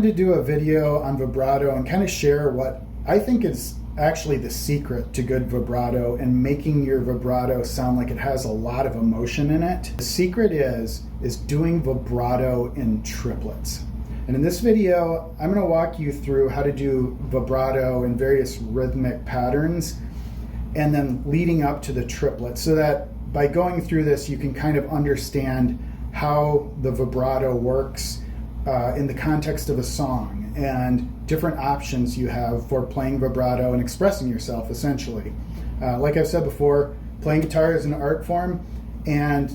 wanted to do a video on vibrato and kind of share what I think is actually the secret to good vibrato and making your vibrato sound like it has a lot of emotion in it. The secret is doing vibrato in triplets. And in this video, I'm going to walk you through how to do vibrato in various rhythmic patterns and then leading up to the triplets, so that by going through this, you can kind of understand how the vibrato works in the context of a song and different options you have for playing vibrato and expressing yourself, essentially. Like I've said before, playing guitar is an art form, and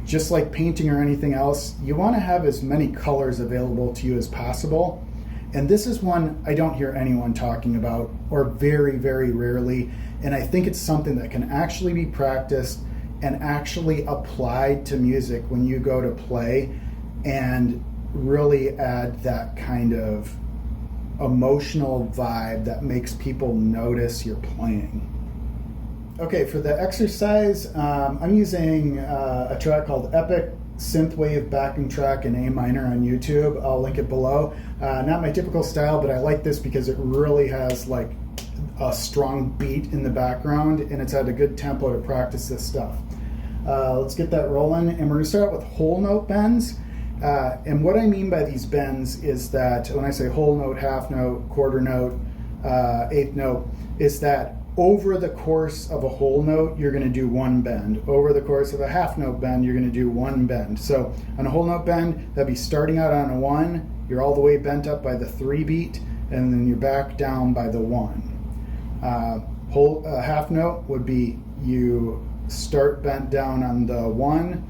just like painting or anything else, you want to have as many colors available to you as possible. And this is one I don't hear anyone talking about, or very, very rarely. And I think it's something that can actually be practiced and actually applied to music when you go to play, and really add that kind of emotional vibe that makes people notice you're playing. Okay, for the exercise, I'm using a track called Epic Synthwave Backing Track in A minor on YouTube. I'll link it below. Not my typical style, but I like this because it really has like a strong beat in the background, and it's at a good tempo to practice this stuff. Let's get that rolling, and we're going to start out with whole note bends. And what I mean by these bends is that when I say whole note, half note, quarter note, eighth note, is that over the course of a whole note, you're going to do one bend. Over the course of a half note bend, you're going to do one bend. So on a whole note bend, that'd be starting out on a 1, you're all the way bent up by the 3 beat, and then you're back down by the 1. Half note would be you start bent down on the 1,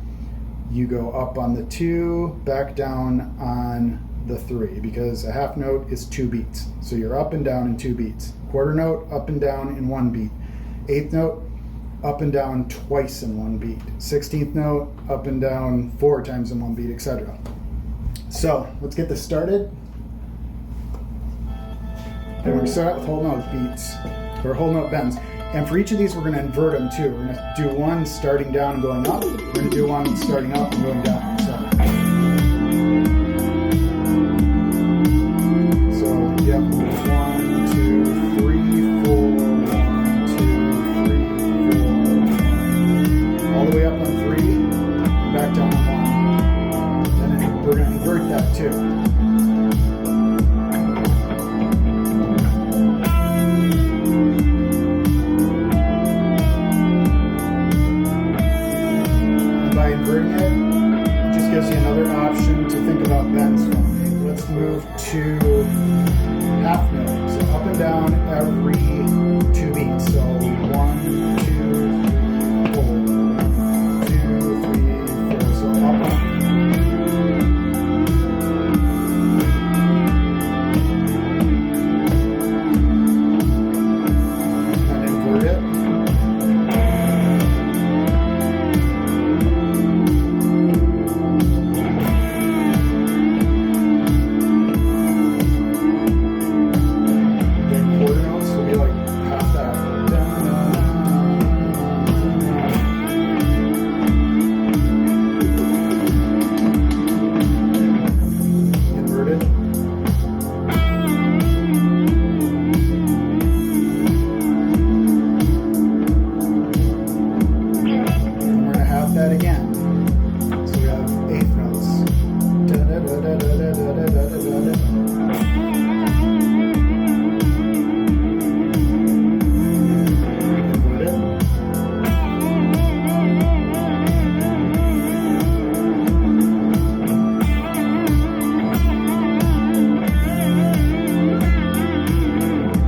you go up on the 2, back down on the 3, because a half note is 2 beats. So you're up and down in 2 beats. Quarter note, up and down in 1 beat. Eighth note, up and down twice in 1 beat. 16th note, up and down 4 times in 1 beat, etc. So let's get this started. And we're going to start out with whole note beats, or whole note bends. And for each of these, we're going to invert them too. We're going to do one starting down and going up. We're going to do one starting up and going down. So you have 1, 2, 3, 4, 1, 2, 3, 4. All the way up on 3, and back down on 1. And then we're going to invert that too. Gives you another option to think about bends from. Let's move to half note. So up and down every 2 beats. So 1, 2, 4. 2, 3, 4. So up. And invert it. That again. So we have eighth notes.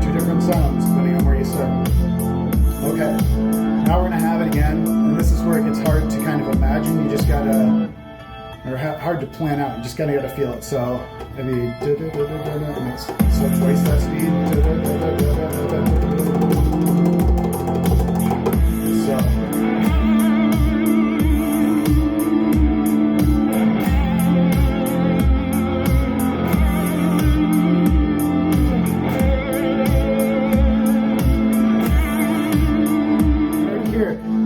Two different sounds depending on where you start. Okay, now we're going to have it again. This is where it gets hard to kind of imagine. You just gotta, or hard to plan out. You just gotta feel it. So maybe so twice that speed. So.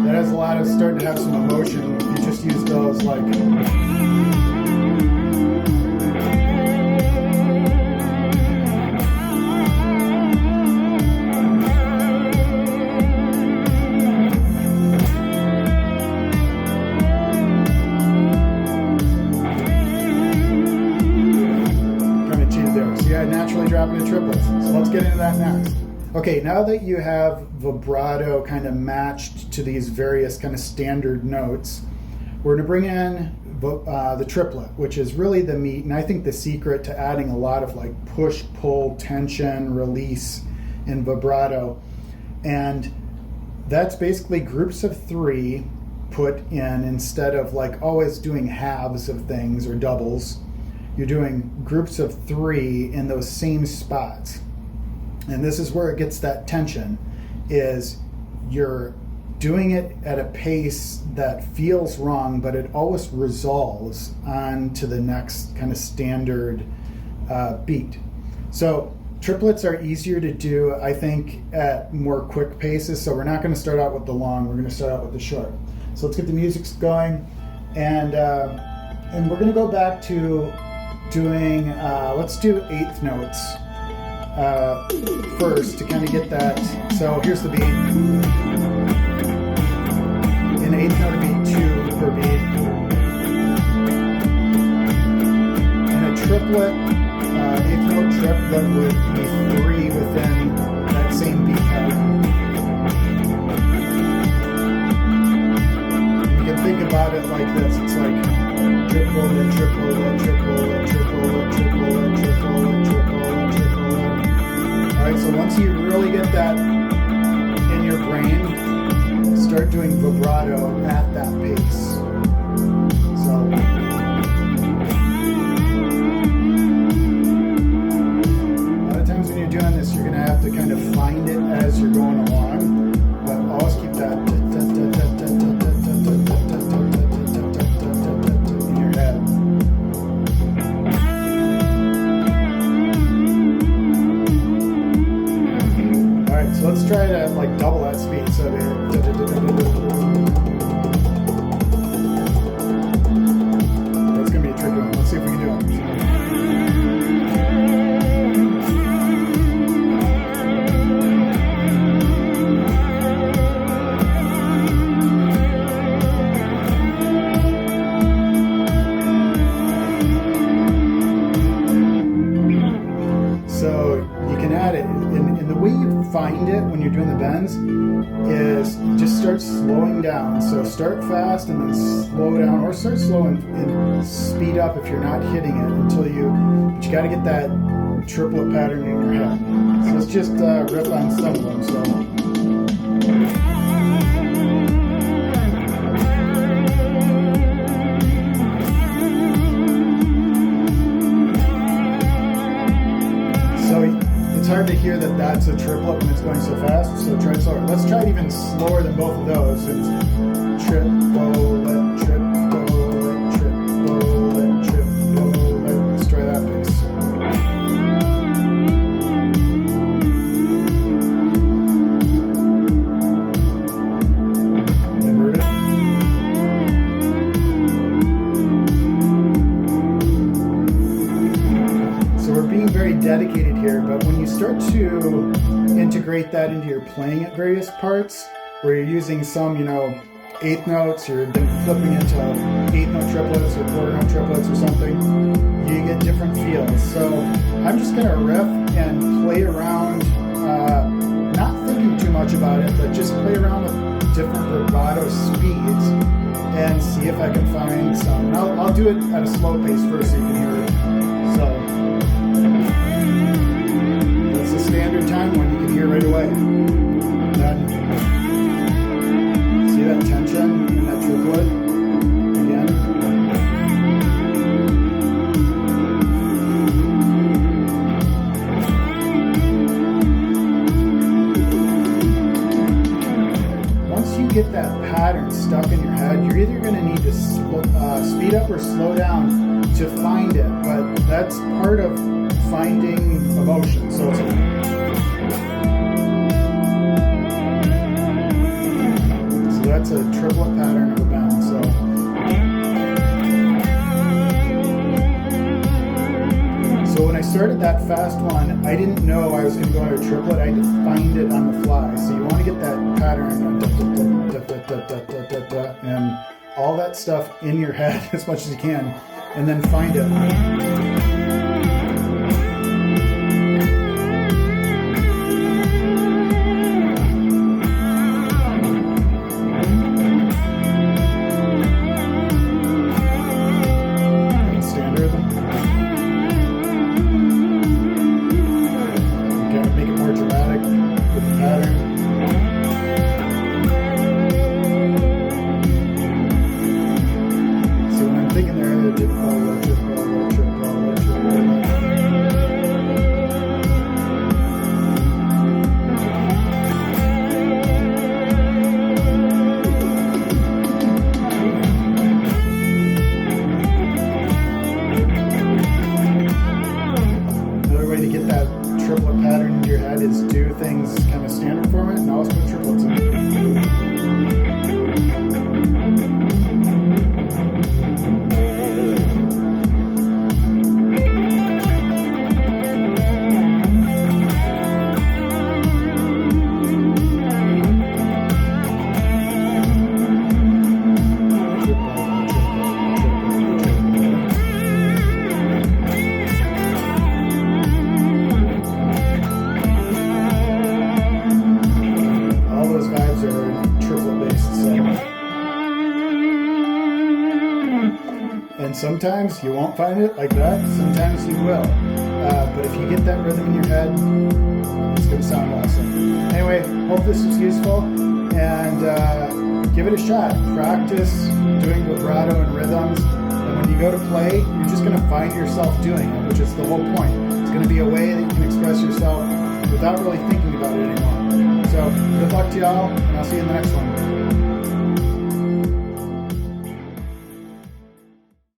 That has a lot of starting to have some emotion. You just use those like Okay, now that you have vibrato kind of matched to these various kind of standard notes, we're going to bring in the triplet, which is really the meat, and I think the secret to adding a lot of like push, pull, tension, release in vibrato. And that's basically groups of 3 put in instead of like always doing halves of things or doubles. You're doing groups of 3 in those same spots. And this is where it gets that tension, is you're doing it at a pace that feels wrong, but it always resolves on to the next kind of standard beat. So triplets are easier to do, I think, at more quick paces. So we're not going to start out with the long, we're going to start out with the short. So let's get the music going, and we're going to go back to doing, let's do 8th notes first to kind of get that. So here's the beat. In 8th note, it'd be 2 per beat. In a triplet, 8th note triplet would be 3 within that same beat pattern. You can think about it like this. It's like triple and triple and triple and triple and triple and triple and triple and triple. All right, so once you really get that in your brain, start doing vibrato at that pace. So a lot of times when you're doing this, you're going to have to kind of find it as you're going along, but always keep that in your head. All right, so let's try to like double that speed. So that's gonna be a tricky one. Let's see if we can do it. So you can add it, and the way you find it when you're doing the bends is just start slowing down. So start fast and then slow down, or start slow and speed up if you're not hitting it until but you got to get that triplet pattern in your head. So let's just riff on some of them. So it's hard to hear that that's a triplet when it's going so fast, so try it slower. Let's try it even slower than both of those. It's triplet, triplet, triplet, triplet. Let's try that pace. Invert it. So we're being very dedicated here, but when you start to integrate that into your playing at various parts, where you're using some, 8th notes, or then flipping into 8th note triplets or quarter note triplets or something, you get different feels. So I'm just going to riff and play around, not thinking too much about it, but just play around with different vibrato speeds and see if I can find some. And I'll do it at a slow pace first so you can hear it. So that's the standard time one you can hear right away. Then see that tension in that triplet again. Once you get that pattern stuck in your head, you're either going to need to speed up or slow down to find it, but that's part of finding emotion. So that's a triplet pattern of a bend. So when I started that fast one, I didn't know I was going to go into a triplet. I had to find it on the fly. So you want to get that pattern and all that stuff in your head as much as you can, and then find it. everything's kind of standard format. Now let's put triplets in. And sometimes you won't find it like that, sometimes you will. But if you get that rhythm in your head, it's going to sound awesome. Anyway, hope this was useful, and give it a shot. Practice doing vibrato and rhythms, and when you go to play, you're just going to find yourself doing it, which is the whole point. It's going to be a way that you can express yourself without really thinking about it anymore. So good luck to y'all, and I'll see you in the next one.